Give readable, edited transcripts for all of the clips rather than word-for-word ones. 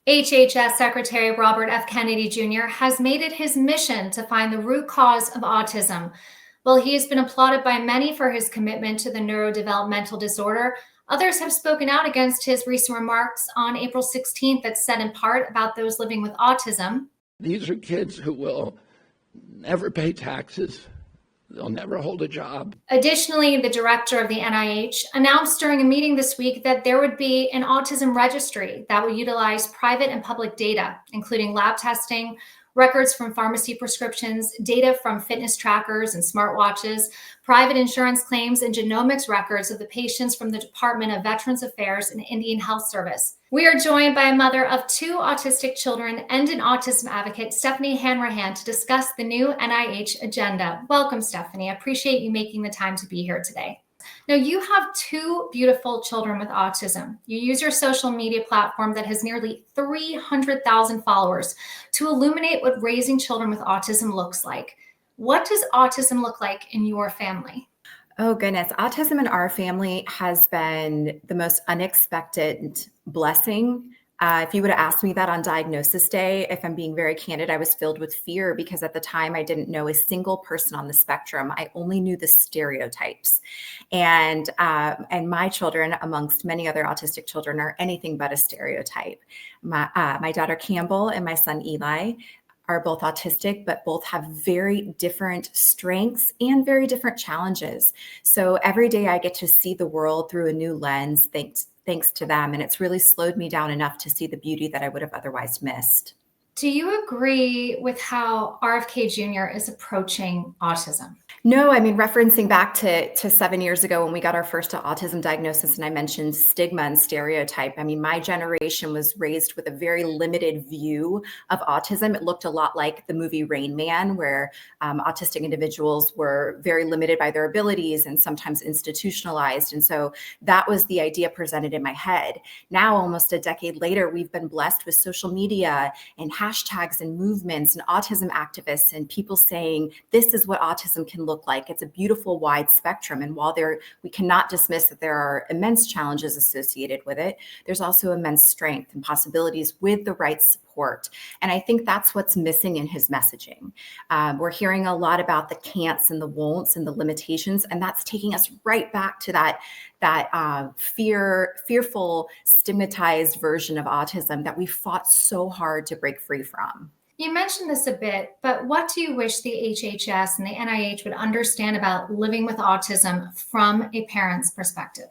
HHS Secretary Robert F. Kennedy Jr. has made it his mission to find the root cause of autism. While he has been applauded by many for his commitment to the neurodevelopmental disorder, others have spoken out against his recent remarks on April 16th that said in part about those living with autism. These are kids who will never pay taxes. They'll never hold a job. Additionally, the director of the NIH announced during a meeting this week that there would be an autism registry that will utilize private and public data, including lab testing, records from pharmacy prescriptions, data from fitness trackers and smartwatches, private insurance claims, and genomics records of the patients from the Department of Veterans Affairs and Indian Health Service. We are joined by a mother of 2 autistic children and an autism advocate, Stephanie Hanrahan, to discuss the new NIH agenda. Welcome, Stephanie. I appreciate you making the time to be here today. Now, you have 2 beautiful children with autism. You use your social media platform that has nearly 300,000 followers to illuminate what raising children with autism looks like. What does autism look like in your family? Oh, goodness. Autism in our family has been the most unexpected blessing. If you would have asked me that on diagnosis day, if I'm being very candid, I was filled with fear because at the time I didn't know a single person on the spectrum. I only knew the stereotypes. And my children, amongst many other autistic children, are anything but a stereotype. My daughter Campbell and my son Eli are both autistic, but both have very different strengths and very different challenges. So every day I get to see the world through a new lens, thanks to them. And it's really slowed me down enough to see the beauty that I would have otherwise missed. Do you agree with how RFK Jr. is approaching autism? No, I mean, referencing back to 7 years ago when we got our first autism diagnosis, and I mentioned stigma and stereotype. I mean, my generation was raised with a very limited view of autism. It looked a lot like the movie Rain Man, where autistic individuals were very limited by their abilities and sometimes institutionalized. And so that was the idea presented in my head. Now, almost a decade later, we've been blessed with social media and hashtags and movements and autism activists and people saying, this is what autism can look like. It's a beautiful wide spectrum. And while we cannot dismiss that there are immense challenges associated with it, there's also immense strength and possibilities with the right support. And I think that's what's missing in his messaging. We're hearing a lot about the can'ts and the won'ts and the limitations, and that's taking us right back to that fearful, stigmatized version of autism that we fought so hard to break free from. You mentioned this a bit, but what do you wish the HHS and the NIH would understand about living with autism from a parent's perspective?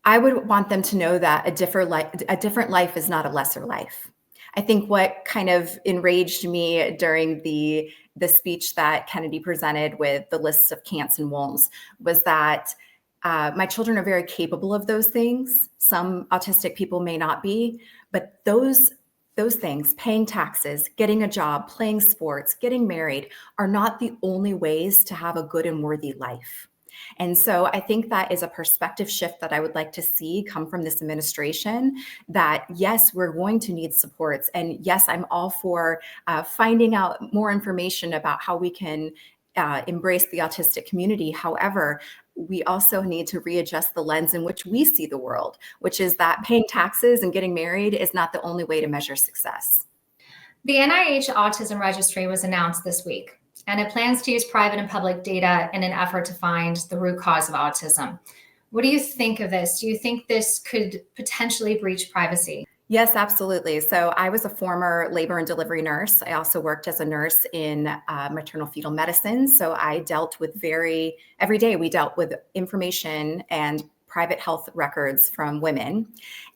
I would want them to know that a different life is not a lesser life. I think what kind of enraged me during the speech that Kennedy presented with the lists of can'ts and won'ts was that my children are very capable of those things. Some autistic people may not be, but those things, paying taxes, getting a job, playing sports, getting married, are not the only ways to have a good and worthy life. And so I think that is a perspective shift that I would like to see come from this administration, that yes, we're going to need supports. And yes, I'm all for finding out more information about how we can embrace the autistic community. However, we also need to readjust the lens in which we see the world, which is that paying taxes and getting married is not the only way to measure success. The NIH Autism Registry was announced this week, and it plans to use private and public data in an effort to find the root cause of autism. What do you think of this? Do you think this could potentially breach privacy? Yes, absolutely. So I was a former labor and delivery nurse. I also worked as a nurse in maternal fetal medicine. So I dealt with every day we dealt with information and private health records from women.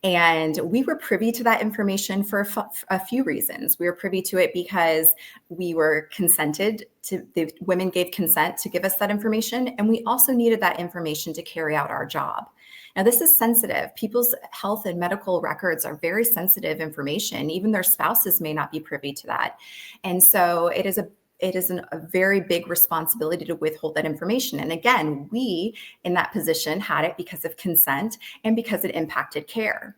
And we were privy to that information for a few reasons. We were privy to it because we were the women gave consent to give us that information. And we also needed that information to carry out our job. Now, this is sensitive. People's health and medical records are very sensitive information. Even their spouses may not be privy to that. And so it is a very big responsibility to withhold that information. And again, we in that position had it because of consent and because it impacted care.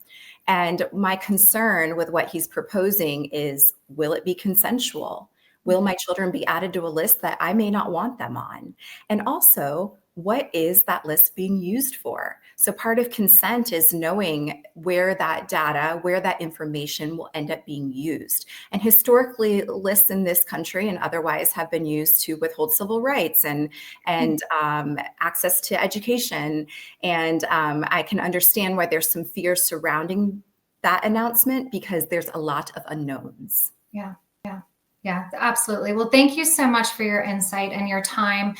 And my concern with what he's proposing is, will it be consensual? Will my children be added to a list that I may not want them on? And also, what is that list being used for? So part of consent is knowing where that data, where that information will end up being used. And historically, lists in this country and otherwise have been used to withhold civil rights and access to education. And I can understand why there's some fear surrounding that announcement, because there's a lot of unknowns. Yeah, absolutely. Well, thank you so much for your insight and your time.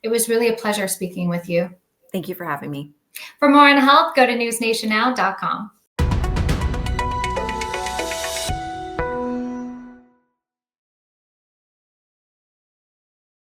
It was really a pleasure speaking with you. Thank you for having me. For more on health, go to newsnationnow.com.